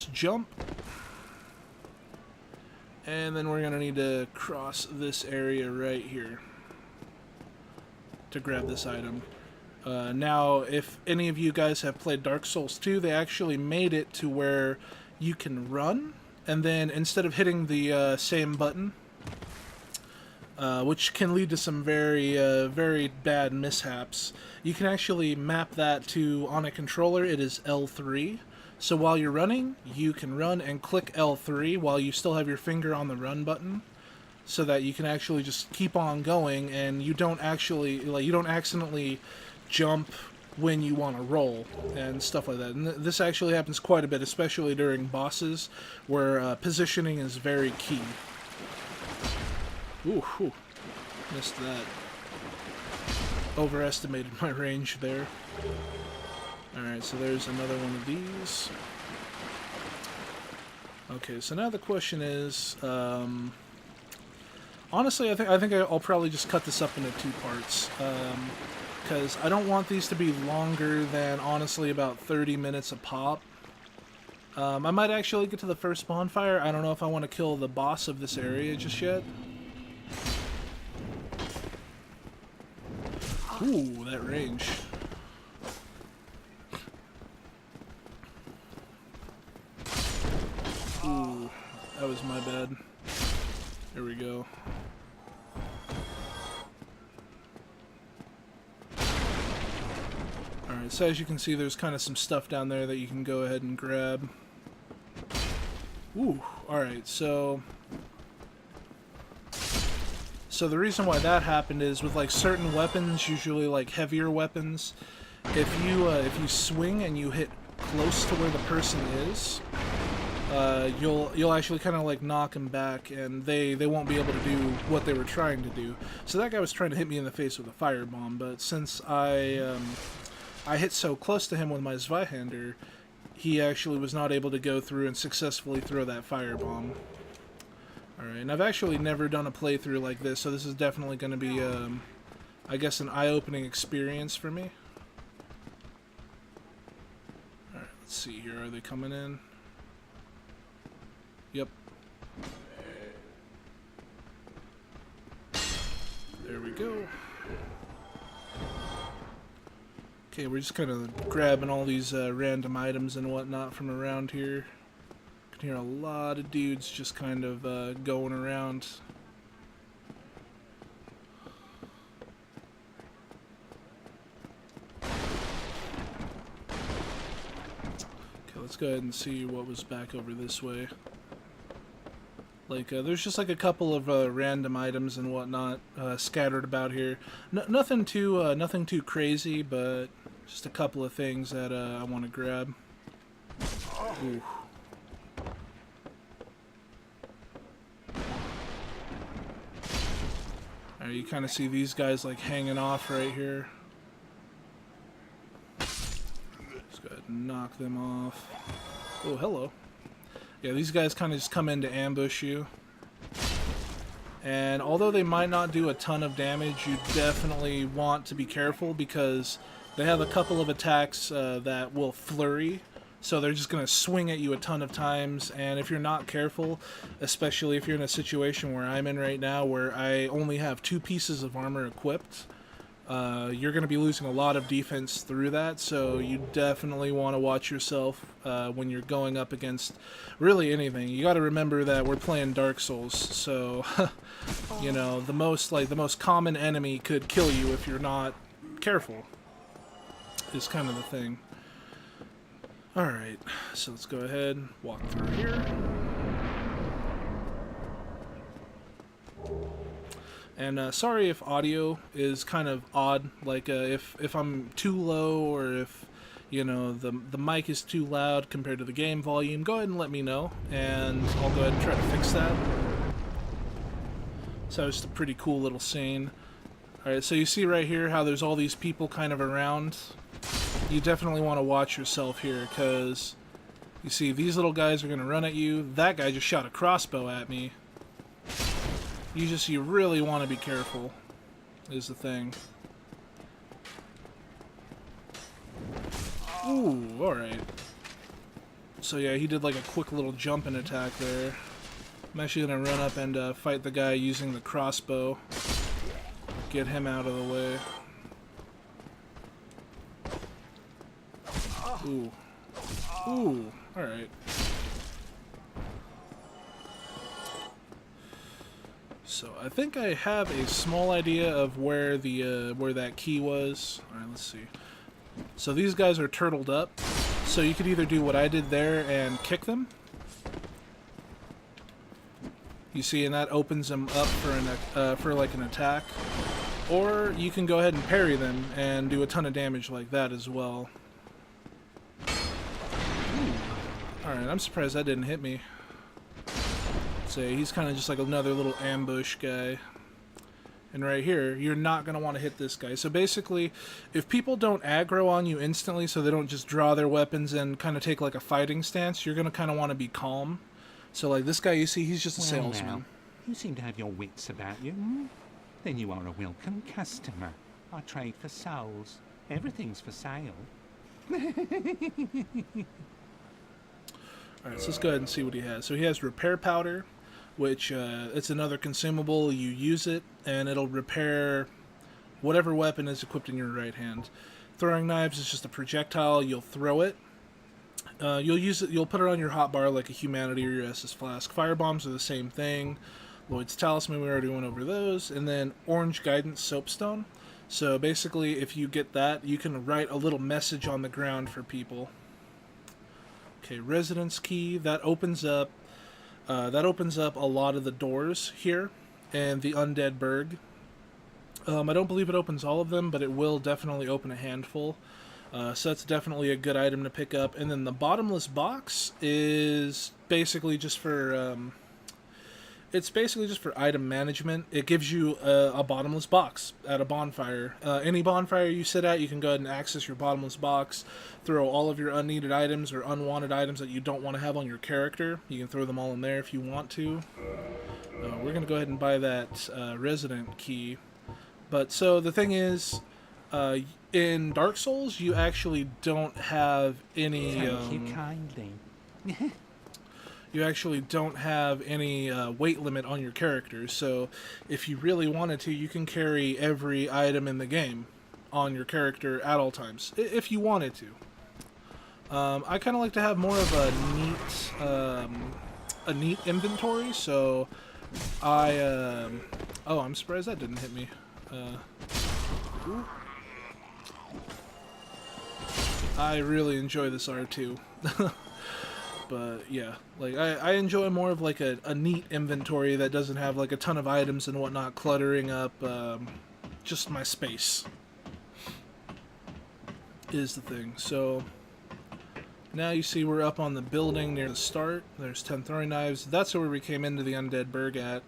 just jump. And then we're going to need to cross this area right here to grab this item. Now, if any of you guys have played Dark Souls 2, they actually made it to where you can run, and then instead of hitting the same button, which can lead to some very bad mishaps, you can actually map that to, on a controller, it is L3. So while you're running, you can run and click L3 while you still have your finger on the run button, so that you can actually just keep on going and you don't actually, like, you don't accidentally jump when you want to roll and stuff like that. And this actually happens quite a bit, especially during bosses, where positioning is very key. Ooh, missed that. Overestimated my range there. Alright, so there's another one of these. Okay, so now the question is, honestly, I think I'll probably just cut this up into 2 parts, because I don't want these to be longer than, honestly, about 30 minutes a pop. I might actually get to the first bonfire. I don't know if I want to kill the boss of this area just yet. Ooh, that range. Ooh, that was my bad. There we go. Alright, so as you can see, there's kind of some stuff down there that you can go ahead and grab. Ooh, alright, so the reason why that happened is with like certain weapons, usually like heavier weapons, if you swing and you hit close to where the person is, you'll actually kind of like knock them back, and they won't be able to do what they were trying to do. So that guy was trying to hit me in the face with a firebomb, but since I hit so close to him with my Zweihander, he actually was not able to go through and successfully throw that firebomb. Alright, and I've actually never done a playthrough like this, so this is definitely going to be, I guess, an eye-opening experience for me. Alright, let's see here. Are they coming in? Yep. There we go. Okay, we're just kind of grabbing all these random items and whatnot from around here. You can hear a lot of dudes just kind of going around. Okay, let's go ahead and see what was back over this way. Like, there's just like a couple of random items and whatnot scattered about here. Nothing too crazy, but just a couple of things that I want to grab. Ooh. You kind of see these guys like hanging off right here. Just go ahead and knock them off. Oh, hello. Yeah, these guys kind of just come in to ambush you. And although they might not do a ton of damage, you definitely want to be careful because they have a couple of attacks that will flurry. So they're just going to swing at you a ton of times, and if you're not careful, especially if you're in a situation where I'm in right now where I only have 2 pieces of armor equipped, you're going to be losing a lot of defense through that, so you definitely want to watch yourself when you're going up against really anything. You got to remember that we're playing Dark Souls, so you know, the most common enemy could kill you if you're not careful, is kind of the thing. Alright, so let's go ahead, walk through here. And sorry if audio is kind of odd, like if I'm too low or if, you know, the mic is too loud compared to the game volume, go ahead and let me know, and I'll go ahead and try to fix that. So it's a pretty cool little scene. Alright, so you see right here how there's all these people kind of around. You definitely want to watch yourself here, because you see these little guys are going to run at you. That guy just shot a crossbow at me. You really want to be careful, is the thing. Ooh, alright. So yeah, he did like a quick little jumping attack there. I'm actually going to run up and fight the guy using the crossbow. Get him out of the way. Ooh. Ooh. Alright. So I think I have a small idea of where the where that key was. Alright, let's see. So these guys are turtled up. So you could either do what I did there and kick them. You see, and that opens them up for like an attack. Or you can go ahead and parry them and do a ton of damage like that as well. Alright, I'm surprised that didn't hit me. So he's kind of just like another little ambush guy. And right here, you're not going to want to hit this guy. So basically, if people don't aggro on you instantly, so they don't just draw their weapons and kind of take like a fighting stance, you're going to kind of want to be calm. So like this guy, you see, he's just a salesman. Now, you seem to have your wits about you. Hmm? Then you are a welcome customer. I trade for souls. Everything's for sale. Alright, so let's go ahead and see what he has. So he has repair powder, which it's another consumable. You use it, and it'll repair whatever weapon is equipped in your right hand. Throwing knives is just a projectile. You'll throw it. You'll use it. You'll put it on your hotbar like a humanity or your Estus flask. Firebombs are the same thing. Lloyd's talisman, we already went over those. And then orange guidance soapstone. So basically, if you get that, you can write a little message on the ground for people. Okay, residence key, that opens up a lot of the doors here in the Undead Burg. I don't believe it opens all of them, but it will definitely open a handful. So that's definitely a good item to pick up. And then the bottomless box is basically just for item management. It gives you a bottomless box at a bonfire. Any bonfire you sit at, you can go ahead and access your bottomless box, throw all of your unneeded items or unwanted items that you don't want to have on your character. You can throw them all in there if you want to. We're going to go ahead and buy that resident key. But so the thing is, in Dark Souls, you actually don't have any... Thank you kindly. You actually don't have any weight limit on your characters, so if you really wanted to, you can carry every item in the game on your character at all times, if you wanted to. I kind of like to have more of a neat inventory, so I... oh, I'm surprised that didn't hit me. I really enjoy this R2. But yeah, like I enjoy more of like a neat inventory that doesn't have like a ton of items and whatnot cluttering up just my space is the thing. So now you see we're up on the building near the start. There's 10 throwing knives. That's where we came into the Undead Burg at.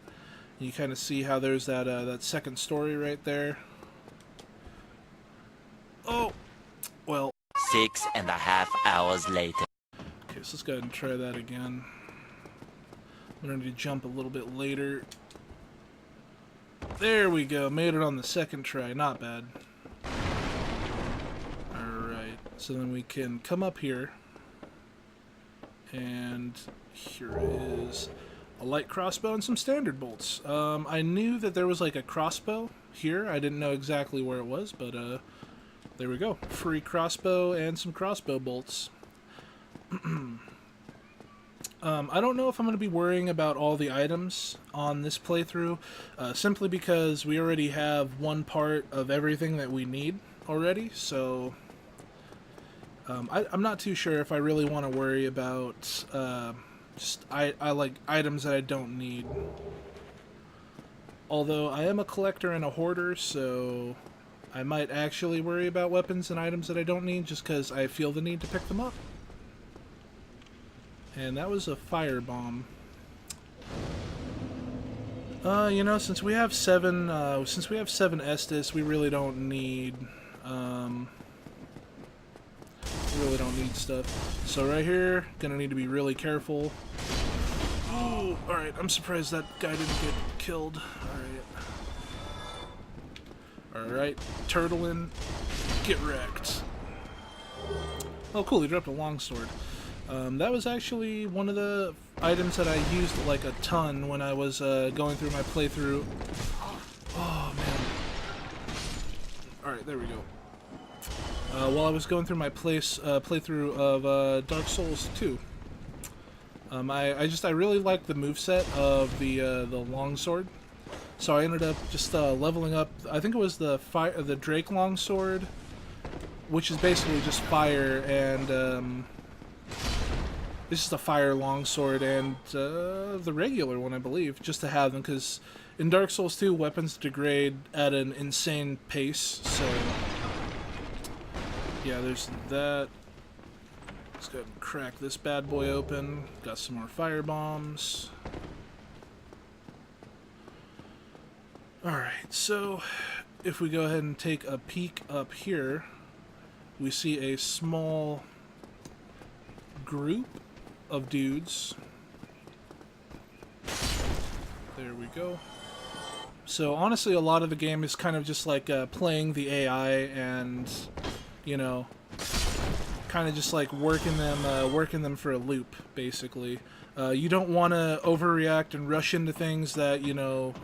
You kind of see how there's that that second story right there. Oh, well. 6.5 hours later. Okay, so let's go ahead and try that again. I'm going to jump a little bit later. There we go. Made it on the second try. Not bad. Alright. So then we can come up here. And here is a light crossbow and some standard bolts. I knew that there was like a crossbow here. I didn't know exactly where it was, but there we go. Free crossbow and some crossbow bolts. I don't know if I'm going to be worrying about all the items on this playthrough, simply because we already have one part of everything that we need already, so I'm not too sure if I really want to worry about I like items that I don't need. Although I am a collector and a hoarder, so I might actually worry about weapons and items that I don't need just because I feel the need to pick them up. And that was a firebomb. You know, since we have seven Estus, we really don't need stuff. So right here, gonna need to be really careful. Oh, all right. I'm surprised that guy didn't get killed. All right, turtling, get wrecked. Oh, cool. He dropped a longsword. That was actually one of the items that I used like a ton when I was going through my playthrough. Oh man. Alright, there we go. While I was going through my playthrough of Dark Souls 2. I really liked the moveset of the longsword. So I ended up just leveling up. I think it was the Drake longsword, which is basically just fire, and this is the fire longsword, and the regular one, I believe, just to have them, because in Dark Souls 2, weapons degrade at an insane pace. So yeah, there's that. Let's go ahead and crack this bad boy open. Got some more fire bombs. Alright, so if we go ahead and take a peek up here, we see a small group of dudes. There we go. So honestly, a lot of the game is kind of just like playing the AI and, you know, kind of just like working them for a loop, basically. You don't want to overreact and rush into things that, you know,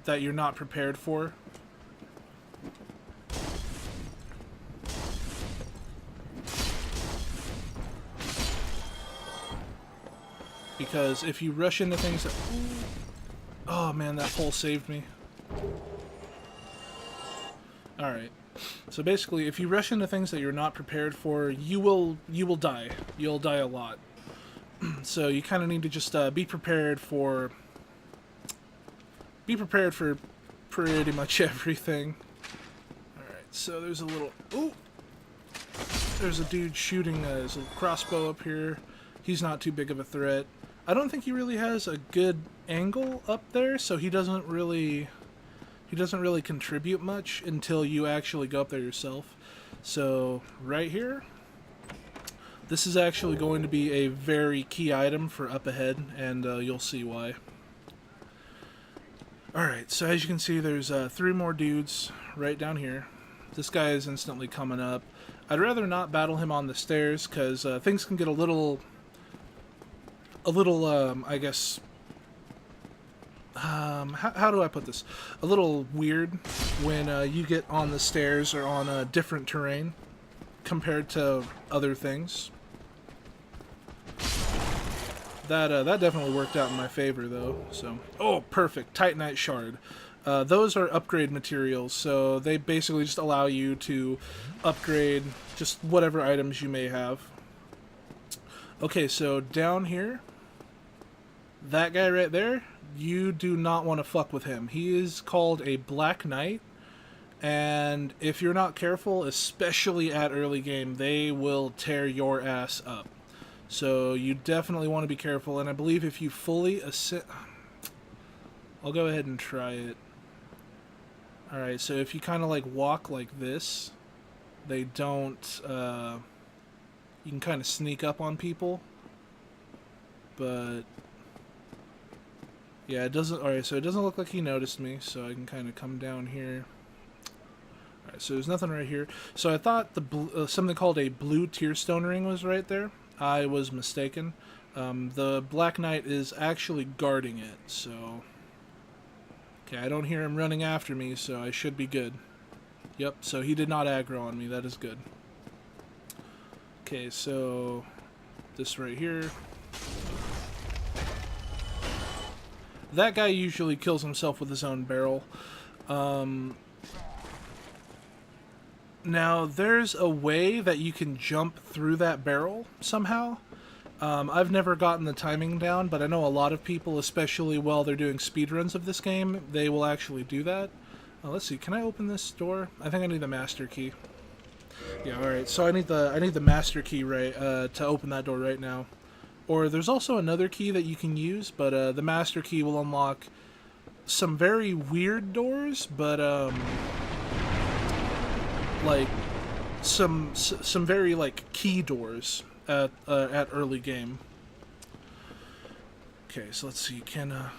that you're not prepared for. Because if you rush into things that... Oh man, that pole saved me. Alright. So basically, if you rush into things that you're not prepared for, you will die. You'll die a lot. So you kind of need to just be prepared for pretty much everything. Alright, so there's a little... Ooh! There's a dude shooting his little crossbow up here. He's not too big of a threat. I don't think he really has a good angle up there, so he doesn't really contribute much until you actually go up there yourself. So right here, this is actually going to be a very key item for up ahead, and you'll see why. Alright, so as you can see, there's 3 more dudes right down here. This guy is instantly coming up. I'd rather not battle him on the stairs, because things can get a little, I guess... how do I put this? A little weird when you get on the stairs or on a different terrain compared to other things. That definitely worked out in my favor, though. So, oh, perfect. Titanite shard. Those are upgrade materials, so they basically just allow you to upgrade just whatever items you may have. Okay, so down here, that guy right there, you do not want to fuck with him. He is called a Black Knight, and if you're not careful, especially at early game, they will tear your ass up. So you definitely want to be careful, and I believe if you fully ascend... I'll go ahead and try it. Alright, so if you kind of like walk like this, they don't... you can kind of sneak up on people, but... Yeah, it doesn't... Alright, so it doesn't look like he noticed me, so I can kind of come down here. Alright, so there's nothing right here. So I thought the something called a blue tearstone ring was right there. I was mistaken. The Black Knight is actually guarding it, so... Okay, I don't hear him running after me, so I should be good. Yep, so he did not aggro on me. That is good. Okay, so... This right here... That guy usually kills himself with his own barrel. Now, there's a way that you can jump through that barrel somehow. I've never gotten the timing down, but I know a lot of people, especially while they're doing speedruns of this game, they will actually do that. Let's see, can I open this door? I think I need the master key. Yeah, alright, so I need the master key right to open that door right now. Or there's also another key that you can use, but the master key will unlock some very weird doors, but like some very like key doors at early game. Okay, so let's see. Can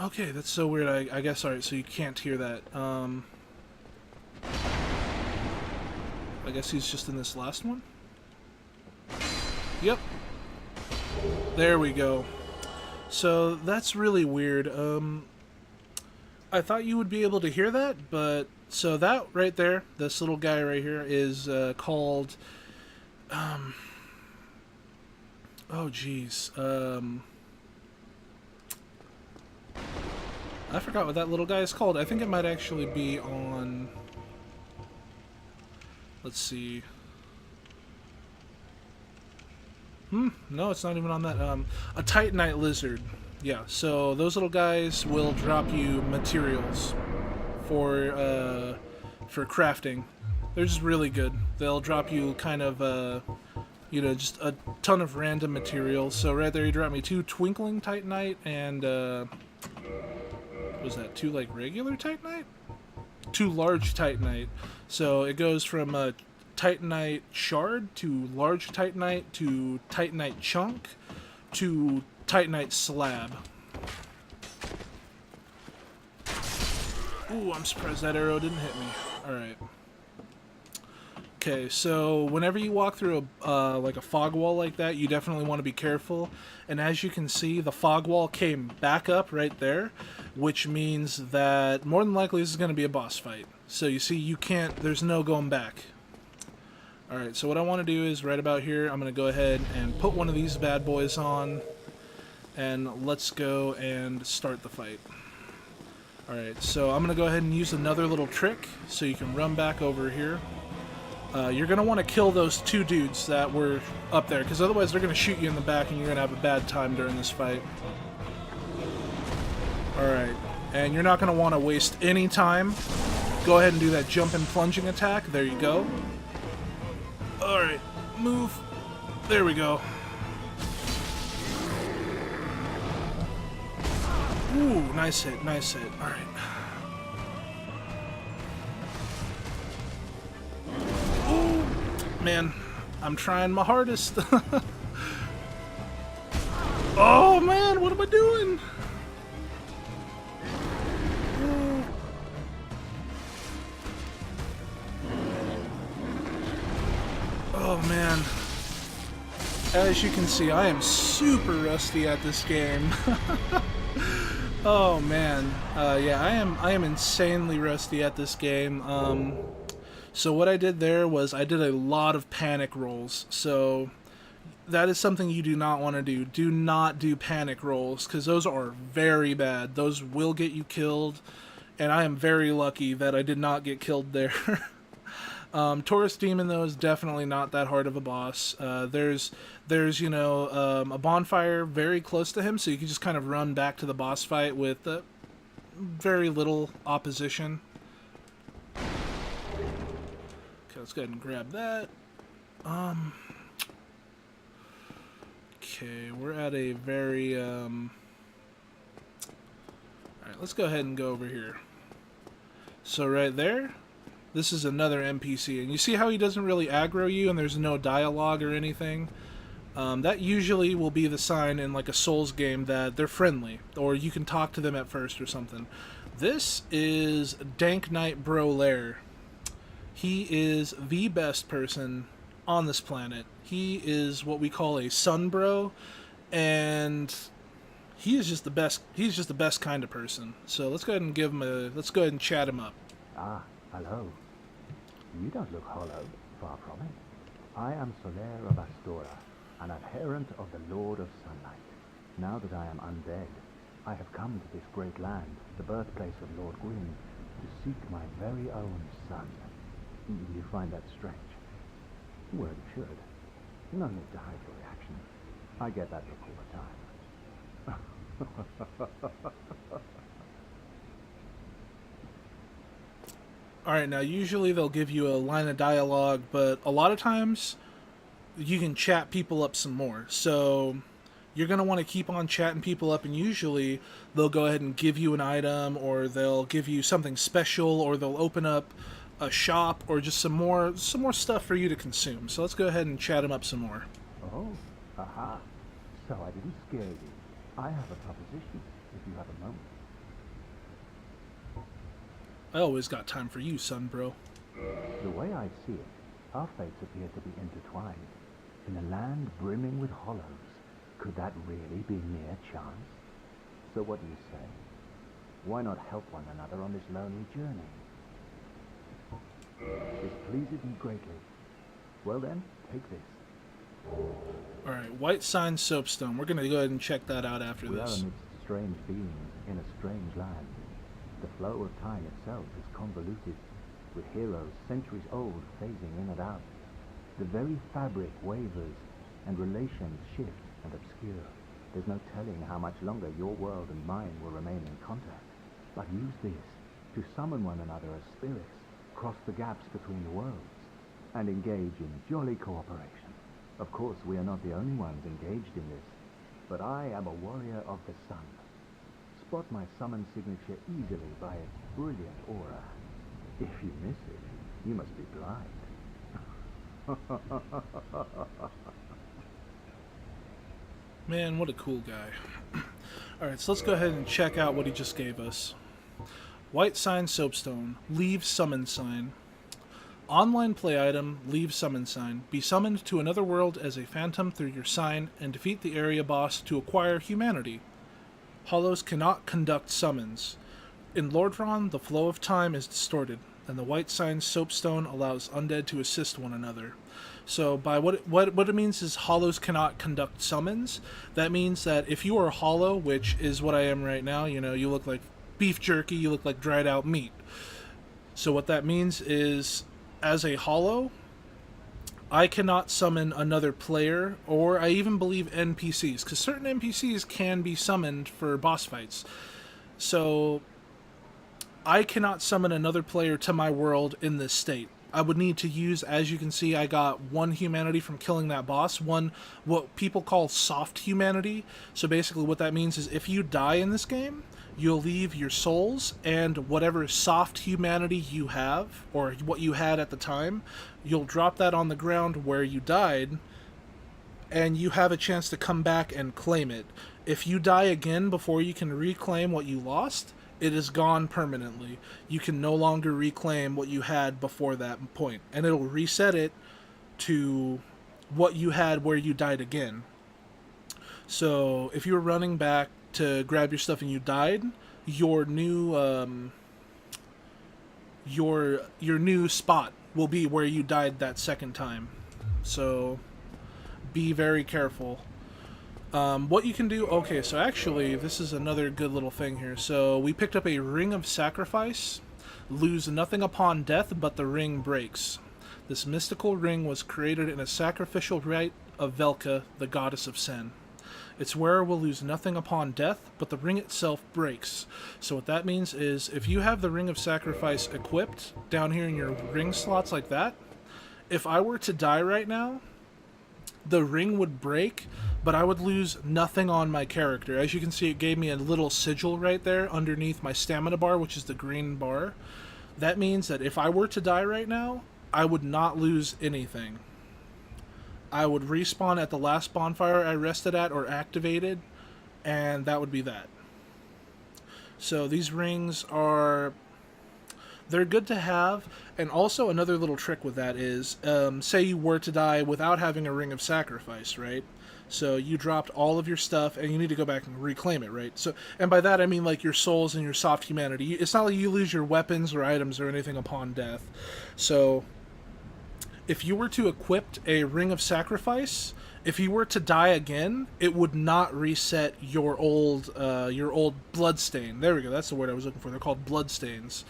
okay, that's so weird. I guess alright. So you can't hear that. I I guess he's just in this last one. Yep. There we go. So that's really weird. I thought you would be able to hear that, but so that right there, this little guy right here is called oh geez. I forgot what that little guy is called. I think it might actually be on, let's see. No, it's not even on that. A Titanite lizard. Yeah, so those little guys will drop you materials for crafting. They're just really good. They'll drop you kind of, you know, just a ton of random materials. So right there, he dropped me 2 twinkling Titanite and, was that 2 like regular Titanite? 2 large Titanite. So it goes from a Titanite shard to large Titanite to Titanite chunk to Titanite slab. Ooh, I'm surprised that arrow didn't hit me. Alright. Okay, so whenever you walk through a like a fog wall like that, you definitely want to be careful. And as you can see, the fog wall came back up right there, which means that more than likely this is going to be a boss fight. So you see, you can't, there's no going back. Alright, so what I want to do is right about here, I'm going to go ahead and put one of these bad boys on, and let's go and start the fight. Alright, so I'm going to go ahead and use another little trick, so you can run back over here. You're going to want to kill those 2 dudes that were up there, because otherwise they're going to shoot you in the back and you're going to have a bad time during this fight. Alright, and you're not going to want to waste any time. Go ahead and do that jump and plunging attack. There you go. Alright, move. There we go. Ooh, nice hit, nice hit. Alright. Ooh, man, I'm trying my hardest. Oh man, what am I doing? Ooh. Oh man. As you can see, I am super rusty at this game. Oh man, yeah, I am insanely rusty at this game. So what I did there was I did a lot of panic rolls. So that is something you do not want to do. Do not do panic rolls, because those are very bad. Those will get you killed, and I am very lucky that I did not get killed there. Taurus Demon, though, is definitely not that hard of a boss. There's you know, a bonfire very close to him, so you can just kind of run back to the boss fight with very little opposition. Okay, let's go ahead and grab that. Okay, we're at a very, Alright, let's go ahead and go over here. So right there, this is another NPC, and you see how he doesn't really aggro you and there's no dialogue or anything? That usually will be the sign in like a Souls game that they're friendly, or you can talk to them at first or something. This is Dank Knight Brolaire. He is the best person on this planet. He is what we call a sun bro, and he is just the best. He's just the best kind of person. So let's go ahead and give him a. Let's go ahead and chat him up. Ah, hello. You don't look hollow, far from it. I am Solaire of Astora, an adherent of the Lord of Sunlight. Now that I am undead, I have come to this great land, the birthplace of Lord Gwyn, to seek my very own son. You find that strange? Well, you should. No need to hide your reaction. I get that look all the time. Alright, now usually they'll give you a line of dialogue, but a lot of times you can chat people up some more. So you're going to want to keep on chatting people up, and usually they'll go ahead and give you an item, or they'll give you something special, or they'll open up a shop, or just some more stuff for you to consume. So let's go ahead and chat them up some more. Oh, aha. So I didn't scare you. I have a proposition, if you have a moment. I always got time for you, son bro. The way I see it, Our fates appear to be intertwined. In a land brimming with hollows, could that really be mere chance? So what do you say? Why not help one another on this lonely journey? This pleases me greatly. Well then, take this. Alright, White Sign Soapstone. We're going to go ahead and check that out after We are this. amidst strange beings in a strange land. The flow of time itself is convoluted, with heroes centuries old phasing in and out. The very fabric wavers, and relations shift and obscure. There's no telling how much longer your world and mine will remain in contact. But use this to summon one another as spirits, cross the gaps between the worlds, and engage in jolly cooperation. Of course, we are not the only ones engaged in this, but I am a warrior of the sun. Spot my summon signature easily by its brilliant aura. If you miss it, you must be blind. Man, what a cool guy. Alright, so let's go ahead and check out what he just gave us. White Sign Soapstone. Leave Summon Sign. Online play item, Leave Summon Sign. Be summoned to another world as a phantom through your sign and defeat the area boss to acquire humanity. Hollows cannot conduct summons. In Lordran, the flow of time is distorted, and the White Sign Soapstone allows undead to assist one another. So by what it means is hollows cannot conduct summons. That means that if you are a hollow, which is what I am right now, you know, you look like beef jerky, you look like dried out meat. So what that means is, as a hollow, I cannot summon another player, or I even believe NPCs, because certain NPCs can be summoned for boss fights. So I cannot summon another player to my world in this state. I would need to use, as you can see, I got 1 humanity from killing that boss, what people call soft humanity. So basically what that means is if you die in this game, you'll leave your souls and whatever soft humanity you have, or what you had at the time, you'll drop that on the ground where you died, and you have a chance to come back and claim it. If you die again before you can reclaim what you lost, it is gone permanently. You can no longer reclaim what you had before that point, and it'll reset it to what you had where you died again. So if you were running back to grab your stuff and you died, your new your new spot will be where you died that second time. So be very careful. What you can do, okay, so actually this is another good little thing here. So we picked up a Ring of Sacrifice. Lose nothing upon death, but the ring breaks. This mystical ring was created in a sacrificial rite of Velka, the goddess of Sen. Its wearer will lose nothing upon death, but the ring itself breaks. So what that means is, if you have the Ring of Sacrifice equipped down here in your ring slots like that, if I were to die right now, the ring would break, but I would lose nothing on my character. As you can see, it gave me a little sigil right there underneath my stamina bar, which is the green bar. That means that if I were to die right now, I would not lose anything. I would respawn at the last bonfire I rested at or activated, and that would be that. So these rings are... they're good to have, and also another little trick with that is, say you were to die without having a Ring of Sacrifice, right? So you dropped all of your stuff, and you need to go back and reclaim it, right? So, and by that I mean like your souls and your soft humanity. It's not like you lose your weapons or items or anything upon death. So if you were to equip a Ring of Sacrifice, if you were to die again, it would not reset your old bloodstain. There we go, that's the word I was looking for. They're called bloodstains.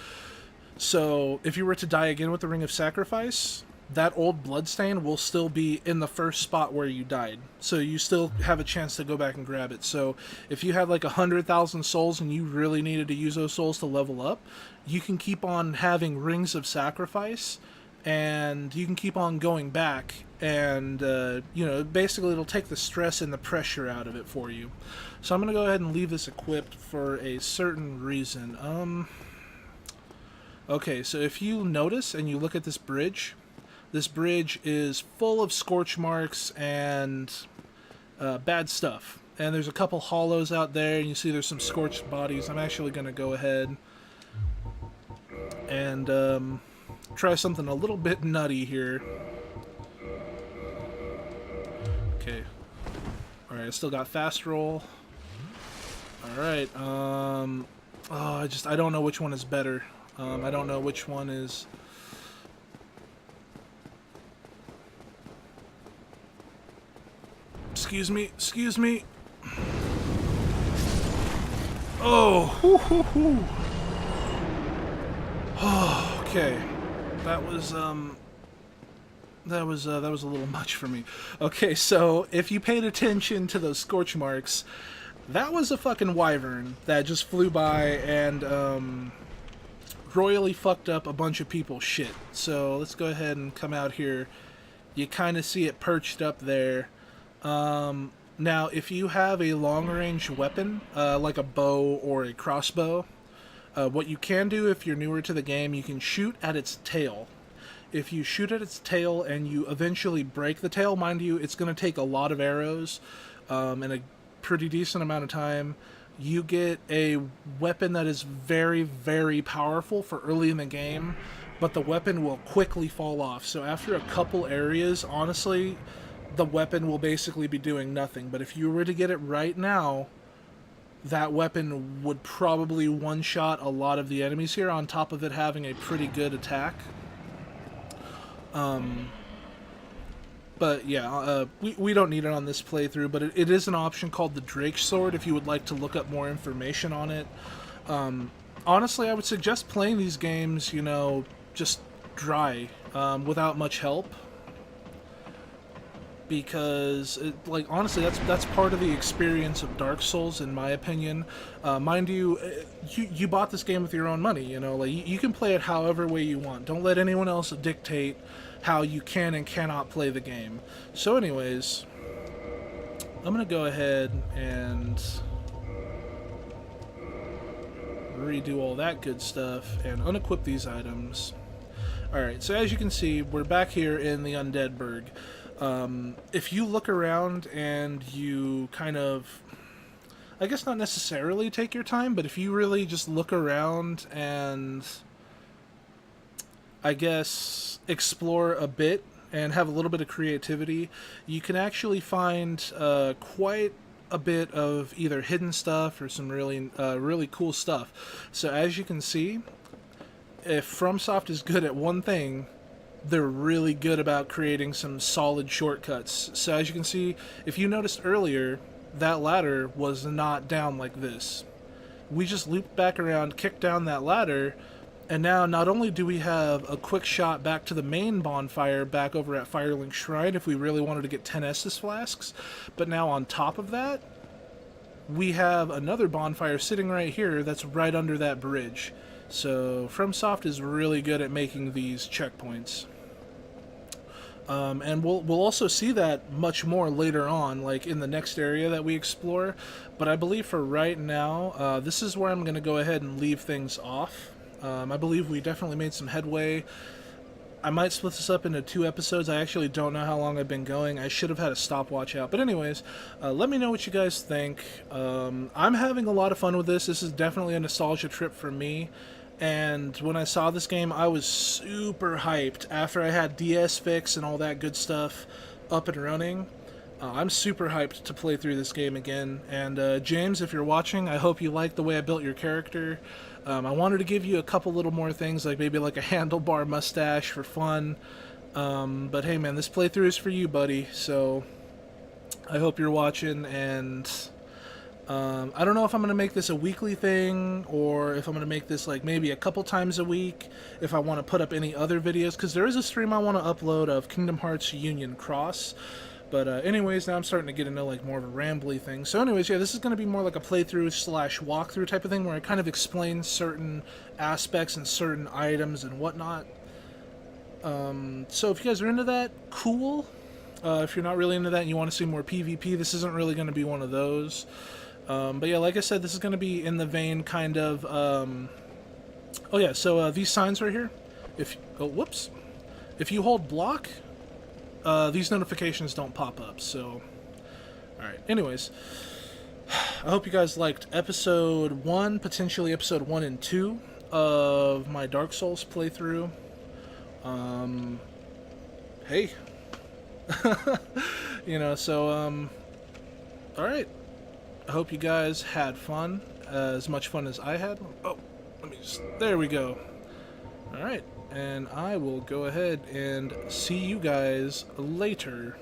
So if you were to die again with the Ring of Sacrifice, that old bloodstain will still be in the first spot where you died. So you still have a chance to go back and grab it. So if you had like 100,000 souls and you really needed to use those souls to level up, you can keep on having Rings of Sacrifice, and you can keep on going back, and you know, basically it'll take the stress and the pressure out of it for you. So I'm going to go ahead and leave this equipped for a certain reason. Okay, so if you notice and you look at this bridge is full of scorch marks and bad stuff. And there's a couple hollows out there, and you see there's some scorched bodies. I'm actually going to go ahead and try something a little bit nutty here. Okay. Alright, I still got fast roll. Alright, oh, I don't know which one is better. I don't know which one is... Excuse me, excuse me. Oh, hoo, hoo, hoo. Oh, okay. That was a little much for me. Okay, so if you paid attention to those scorch marks, that was a fucking wyvern that just flew by and royally fucked up a bunch of people's shit. So let's go ahead and come out here. You kind of see it perched up there. Now, if you have a long-range weapon, like a bow or a crossbow, what you can do if you're newer to the game, you can shoot at its tail. If you shoot at its tail and you eventually break the tail, mind you, it's going to take a lot of arrows and a pretty decent amount of time. You get a weapon that is very, very powerful for early in the game, but the weapon will quickly fall off. So after a couple areas, honestly, the weapon will basically be doing nothing. But if you were to get it right now, that weapon would probably one-shot a lot of the enemies here, on top of it having a pretty good attack. But yeah, we don't need it on this playthrough, but it is an option called the Drake Sword if you would like to look up more information on it. Honestly, I would suggest playing these games, you know, just dry, without much help. Because, like, honestly, that's part of the experience of Dark Souls, in my opinion. Mind you, you bought this game with your own money, you know, like, you can play it however way you want. Don't let anyone else dictate how you can and cannot play the game. So anyways, I'm gonna go ahead and redo all that good stuff and unequip these items. Alright, so as you can see, we're back here in the Undead Burg. If you look around and you kind of, I guess not necessarily take your time, but if you really just look around and, I guess, explore a bit and have a little bit of creativity, you can actually find quite a bit of either hidden stuff or some really cool stuff. So as you can see, if FromSoft is good at one thing, they're really good about creating some solid shortcuts. So as you can see, if you noticed earlier, that ladder was not down like this. We just looped back around, kicked down that ladder, and now not only do we have a quick shot back to the main bonfire back over at Firelink Shrine if we really wanted to get 10 Estus flasks, but now on top of that, we have another bonfire sitting right here that's right under that bridge. So FromSoft is really good at making these checkpoints. And we'll also see that much more later on, like in the next area that we explore. But I believe for right now, this is where I'm going to go ahead and leave things off. I believe we definitely made some headway. I might split this up into 2 episodes. I actually don't know how long I've been going. I should have had a stopwatch out. But anyways, let me know what you guys think. I'm having a lot of fun with this. This is definitely a nostalgia trip for me. And when I saw this game, I was super hyped after I had DS Fix and all that good stuff up and running. I'm super hyped to play through this game again. And James, if you're watching, I hope you like the way I built your character. I wanted to give you a couple little more things, like maybe like a handlebar mustache for fun. But hey man, this playthrough is for you, buddy. So I hope you're watching, and I don't know if I'm going to make this a weekly thing, or if I'm going to make this like maybe a couple times a week, if I want to put up any other videos, because there is a stream I want to upload of Kingdom Hearts Union Cross. But anyways, now I'm starting to get into like more of a rambly thing. So anyways, yeah, this is going to be more like a playthrough slash walkthrough type of thing, where I kind of explain certain aspects and certain items and whatnot. So if you guys are into that, cool. If you're not really into that and you want to see more PvP, this isn't really going to be one of those. But yeah, like I said, this is going to be in the vein kind of, oh yeah, so these signs right here, if you hold block, these notifications don't pop up, so, alright, anyways, I hope you guys liked episode 1, potentially episode 1 and 2 of my Dark Souls playthrough. Hey. You know, so, all right. I hope you guys had fun, as much fun as I had. Oh, let me just, there we go. All right, and I will go ahead and see you guys later.